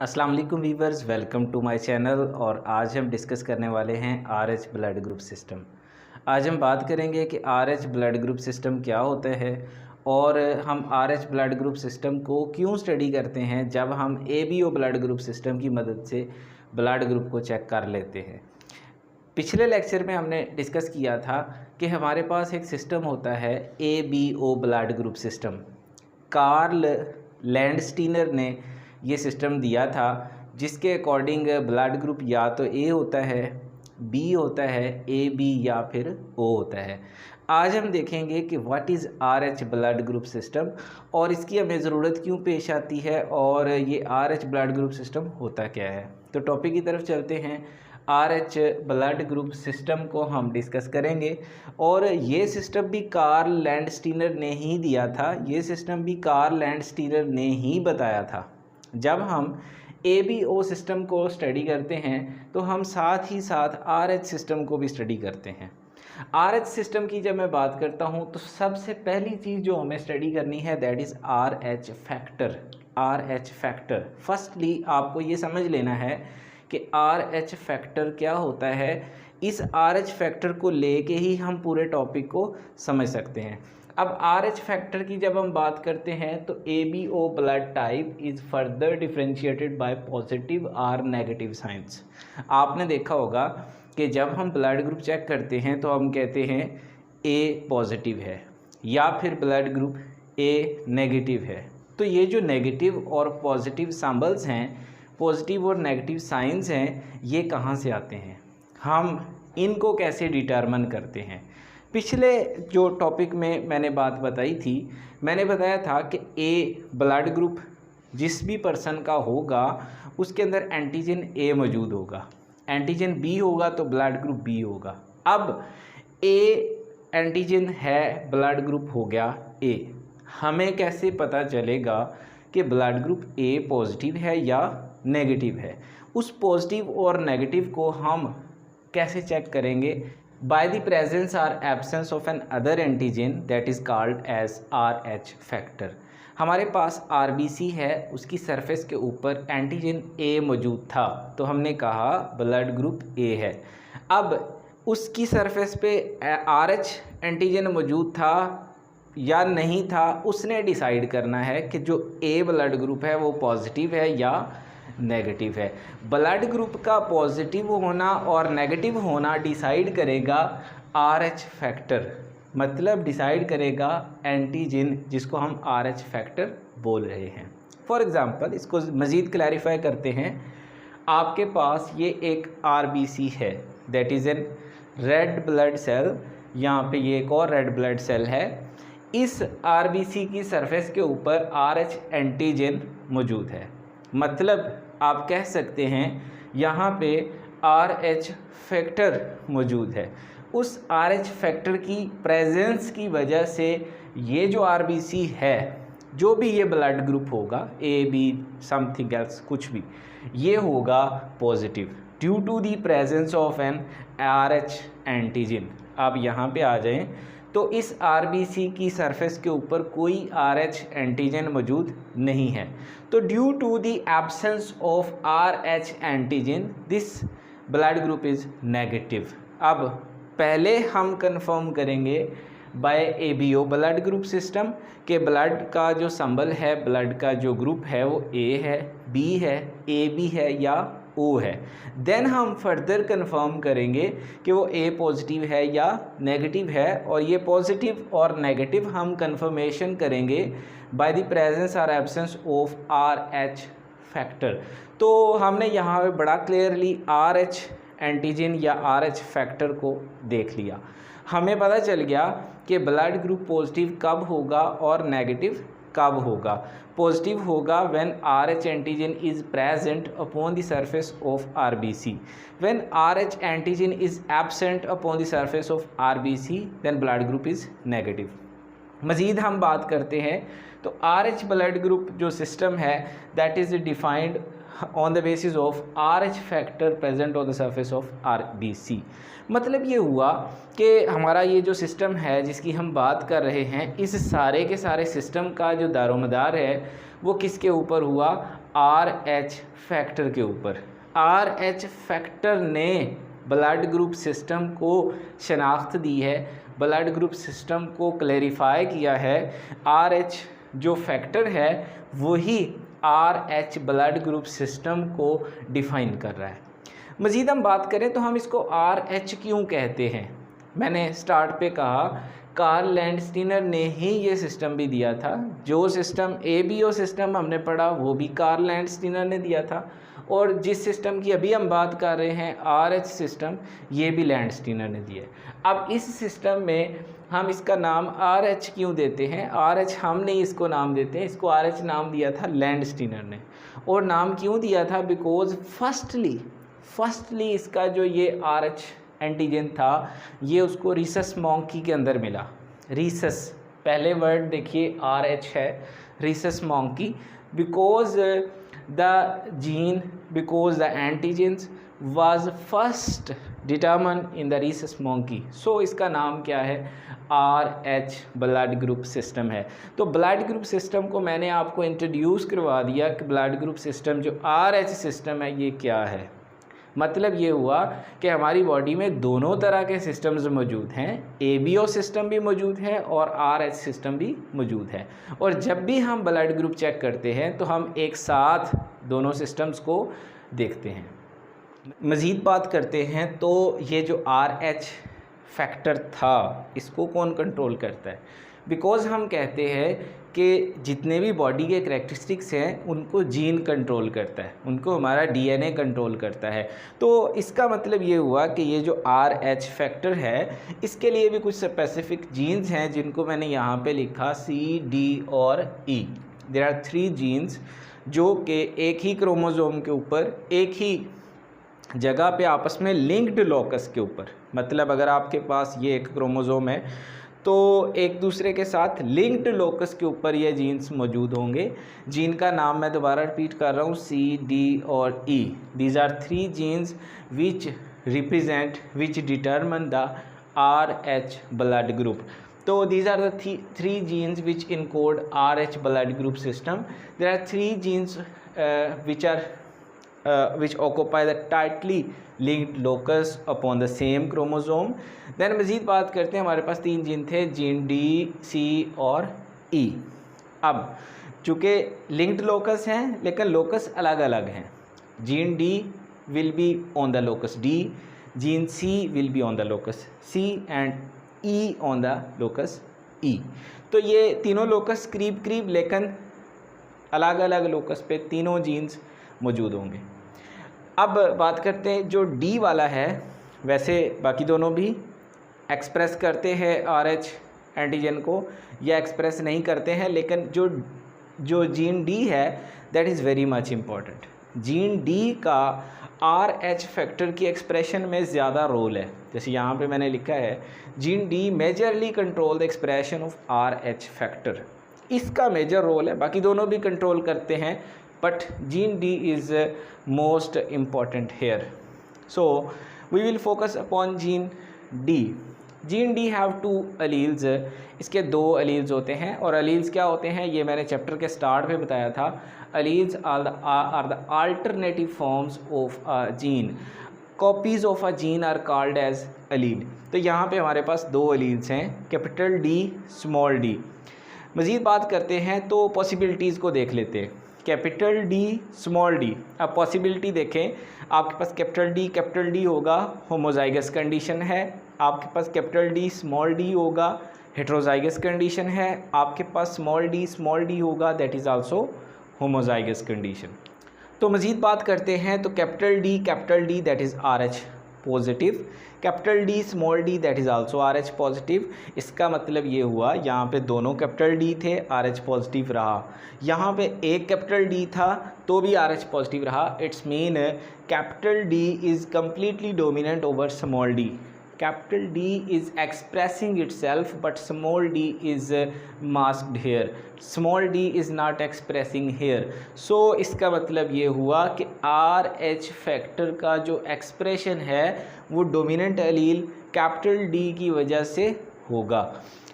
अस्सलाम वालेकुम viewers, welcome to my channel. और आज हम डिस्कस करने वाले हैं आरएच ब्लड ग्रुप सिस्टम। आज हम बात करेंगे कि आरएच ब्लड ग्रुप सिस्टम क्या होता है और हम आरएच ब्लड ग्रुप सिस्टम को क्यों स्टडी करते हैं जब हम एबीओ ब्लड ग्रुप सिस्टम की मदद से ब्लड ग्रुप को चेक कर लेते हैं। पिछले लेक्चर में हमने डिस्कस किया था कि हमारे पास एक सिस्टम होता है ABO blood group system. Karl Landsteiner ने ये सिस्टम दिया था जिसके अकॉर्डिंग ब्लड ग्रुप या तो ए होता है, बी होता है, ए बी या फिर ओ होता है। आज हम देखेंगे कि what is RH blood group system और इसकी हमें ज़रूरत क्यों पेश आती है और ये आरएच ब्लड ग्रुप सिस्टम होता क्या है। तो टॉपिक की तरफ चलते हैं। आरएच ब्लड ग्रुप सिस्टम को हम डिस्कस करेंगे और ये सिस्टम भी कार्ल लैंडस्टीनर ने ही दिया था, ये सिस्टम भी कार्ल लैंडस्टीनर ने ही बताया था। जब हम एबीओ सिस्टम को स्टडी करते हैं तो हम साथ ही साथ आरएच सिस्टम को भी स्टडी करते हैं। आरएच सिस्टम की जब मैं बात करता हूं तो सबसे पहली चीज़ जो हमें स्टडी करनी है that is RH factor. RH factor firstly आपको ये समझ लेना है कि आरएच फैक्टर क्या होता है। इस आरएच फैक्टर को लेके ही हम पूरे टॉपिक को समझ सकते हैं। अब आरएच फैक्टर की जब हम बात करते हैं तो ABO blood type is further differentiated bye positive और नेगेटिव साइंस। आपने देखा होगा कि जब हम ब्लड ग्रुप चेक करते हैं तो हम कहते हैं ए पॉजिटिव है या फिर ब्लड ग्रुप ए नेगेटिव है। तो ये जो नेगेटिव और पॉजिटिव सिंबल्स हैं, पॉजिटिव और नेगेटिव साइंस हैं, ये कहाँ से आते हैं, हम इनको कैसे डिटरमिन करते हैं। पिछले जो टॉपिक में मैंने बात बताई थी, मैंने बताया था कि ए ब्लड ग्रुप जिस भी पर्सन का होगा उसके अंदर एंटीजन ए मौजूद होगा, एंटीजन बी होगा तो ब्लड ग्रुप बी होगा। अब ए एंटीजन है, ब्लड ग्रुप हो गया ए, हमें कैसे पता चलेगा कि ब्लड ग्रुप ए पॉजिटिव है या नेगेटिव है। उस पॉजिटिव और नेगेटिव को हम कैसे चेक करेंगे? बाय द प्रेजेंस और absence of an other antigen that is called as Rh factor. हमारे पास आरबीसी है, उसकी सरफेस के ऊपर एंटीजन ए मौजूद था तो हमने कहा ब्लड ग्रुप ए है। अब उसकी सरफेस पे आरएच एंटीजन मौजूद था या नहीं था, उसने डिसाइड करना है कि जो ए ब्लड ग्रुप है वो पॉजिटिव है या नेगेटिव है। ब्लड ग्रुप का पॉजिटिव होना और नेगेटिव होना डिसाइड करेगा आरएच फैक्टर, मतलब डिसाइड करेगा एंटीजन जिसको हम आरएच फैक्टर बोल रहे हैं। फॉर एग्जांपल इसको मज़ीद क्लैरिफाई करते हैं। आपके पास ये एक आरबीसी है that is an red blood cell, यहाँ पे ये एक और रेड ब्लड सेल है। इस आरबीसी की सरफेस के ऊपर आरएच एंटीजन मौजूद है, मतलब आप कह सकते हैं यहाँ पे आरएच फैक्टर मौजूद है। उस आरएच फैक्टर की प्रेजेंस की वजह से ये जो आरबीसी है, जो भी ये ब्लड ग्रुप होगा ए बी समथिंग एल्स कुछ भी, ये होगा positive due to the presence of an RH antigen. अब यहाँ पे आ जाएं तो इस आरबीसी की सरफेस के ऊपर कोई आरएच एंटीजन मौजूद नहीं है, तो due to the absence of RH antigen this blood group is negative. अब पहले हम कंफर्म करेंगे by ABO blood group system के ब्लड का जो सिंबल है, ब्लड का जो ग्रुप है वो ए है, बी है, ए बी है या ओ है। देन हम फर्दर कंफर्म करेंगे कि वो ए पॉजिटिव है या नेगेटिव है, और ये पॉजिटिव और नेगेटिव हम कंफर्मेशन करेंगे बाय द प्रेजेंस और एब्सेंस ऑफ आरएच फैक्टर। तो हमने यहाँ पे बड़ा क्लियरली आरएच एंटीजन या आरएच फैक्टर को देख लिया। हमें पता चल गया कि ब्लड ग्रुप पॉजिटिव कब होगा और नेगेटिव कब होगा। पॉजिटिव होगा when RH antigen is present upon the surface of RBC। When RH antigen is absent upon the surface of RBC then blood group is negative. मज़ीद हम बात करते हैं तो RH ब्लड ग्रुप जो सिस्टम है that is defined on the basis of RH factor present on the surface of RBC। मतलब ये हुआ कि हमारा ये जो सिस्टम है जिसकी हम बात कर रहे हैं, इस सारे के सारे सिस्टम का जो दारोमदार है वो किसके ऊपर हुआ, RH फैक्टर के ऊपर। RH फैक्टर ने ब्लड ग्रुप सिस्टम को शनाख्त दी है, ब्लड ग्रुप सिस्टम को क्लैरिफाई किया है। RH जो फैक्टर है वही RH ब्लड ग्रुप सिस्टम को डिफ़ाइन कर रहा है। मज़ीद हम बात करें तो हम इसको RH क्यों कहते हैं। मैंने स्टार्ट पे कहा कार्ल लैंडस्टीनर ने ही ये सिस्टम भी दिया था। जो सिस्टम ABO सिस्टम हमने पढ़ा वो भी कार्ल लैंडस्टीनर ने दिया था, और जिस सिस्टम की अभी हम बात कर रहे हैं RH सिस्टम, ये भी लैंडस्टीनर ने दिया है। अब इस सिस्टम में हम इसका नाम RH क्यों देते हैं। RH हम नहीं इसको नाम देते हैं, इसको RH नाम दिया था लैंडस्टीनर ने। और नाम क्यों दिया था, बिकॉज फर्स्टली इसका जो ये RH एंटीजन था ये उसको रीसस मॉन्की के अंदर मिला। रीसस पहले वर्ड देखिए RH है, rhesus monkey, because the antigens was first determined in the rhesus monkey. So इसका नाम क्या है, RH ब्लड ग्रुप सिस्टम है। तो ब्लड ग्रुप सिस्टम को मैंने आपको इंट्रोड्यूस करवा दिया कि ब्लड ग्रुप सिस्टम जो RH सिस्टम है ये क्या है। मतलब ये हुआ कि हमारी बॉडी में दोनों तरह के सिस्टम्स मौजूद हैं, ABO सिस्टम भी मौजूद है और RH सिस्टम भी मौजूद है। और जब भी हम ब्लड ग्रुप चेक करते हैं तो हम एक साथ दोनों सिस्टम्स को देखते हैं। मज़ीद बात करते हैं तो ये जो RH फैक्टर था इसको कौन कंट्रोल करता है। बिकॉज़ हम कहते हैं कि जितने भी बॉडी के करैक्टरिस्टिक्स हैं उनको जीन कंट्रोल करता है, उनको हमारा DNA कंट्रोल करता है। तो इसका मतलब ये हुआ कि ये जो RH फैक्टर है इसके लिए भी कुछ स्पेसिफिक जीन्स हैं जिनको मैंने यहाँ पे लिखा C, D और E। देयर आर 3 जीन्स जो कि एक ही क्रोमोसोम के ऊपर एक ही जगह पे आपस में लिंक्ड लोकस के ऊपर, मतलब अगर आपके पास ये एक क्रोमोसोम है तो एक दूसरे के साथ लिंक्ड लोकस के ऊपर ये जीन्स मौजूद होंगे। जीन का नाम मैं दोबारा रिपीट कर रहा हूँ, C, D और E। These are 3 genes which determine the RH blood group. तो these are the three genes which encode RH blood group system. There are 3 genes which occupy the tightly linked locus upon the same chromosome. Then मज़ीद बात करते हैं, हमारे पास 3 gene थे, gene D, C और E। अब चूँकि लिंक्ड लोकस हैं लेकिन लोकस अलग अलग हैं, gene D will be on the locus D, gene C will be on the locus C and E on the locus E। तो ये तीनों लोकस करीब लेकिन अलग अलग लोकस पे तीनों जीन्स मौजूद होंगे। अब बात करते हैं जो D वाला है, वैसे बाकी दोनों भी एक्सप्रेस करते हैं RH एंटीजन को या एक्सप्रेस नहीं करते हैं, लेकिन जो जीन D है that is very much important. Gene D का RH फैक्टर की एक्सप्रेशन में ज़्यादा रोल है। जैसे यहाँ पे मैंने लिखा है gene D majorly control the expression of RH factor, इसका मेजर रोल है, बाकी दोनों भी कंट्रोल करते हैं but gene D is most important here. So we will focus upon gene D। Gene D have 2 alleles, इसके 2 अलील्स होते हैं। और अलील्स क्या होते हैं ये मैंने चैप्टर के स्टार्ट में बताया था। Alleles are the alternative forms of a gene, copies of a gene are called as allele. तो यहाँ पे हमारे पास 2 अलील्स हैं, कैपिटल D, स्मॉल d। मज़ीद बात करते हैं तो पॉसिबिलिटीज़ को देख लेते हैं, कैपिटल D, स्मॉल d। अब पॉसिबिलिटी देखें, आपके पास कैपिटल D होगा होमोजाइगस कंडीशन है, आपके पास कैपिटल D, स्मॉल d होगा हेट्रोजाइगस कंडीशन है, आपके पास स्मॉल d होगा that is also homozygous condition. तो मज़ीद बात करते हैं तो capital D that is RH positive, capital D, small d that is also RH positive. इसका मतलब ये हुआ यहाँ पे दोनों कैपिटल D थे, RH पॉजिटिव रहा। यहाँ पे एक कैपिटल D था तो भी RH पॉजिटिव रहा। It's mean capital D is completely dominant over small d। Capital D is expressing itself but small d is masked here, small d is not expressing here। so इसका मतलब ये हुआ कि RH factor का जो expression है वो dominant allele capital D की वजह से होगा।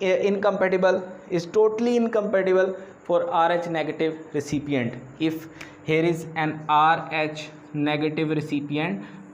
incompatible, is totally incompatible for RH negative recipient. If here is an RH negative recipient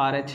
RH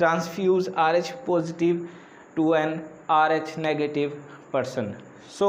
transfuse RH positive to an RH negative person. So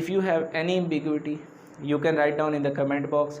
If you have any ambiguity you can write down in the comment box،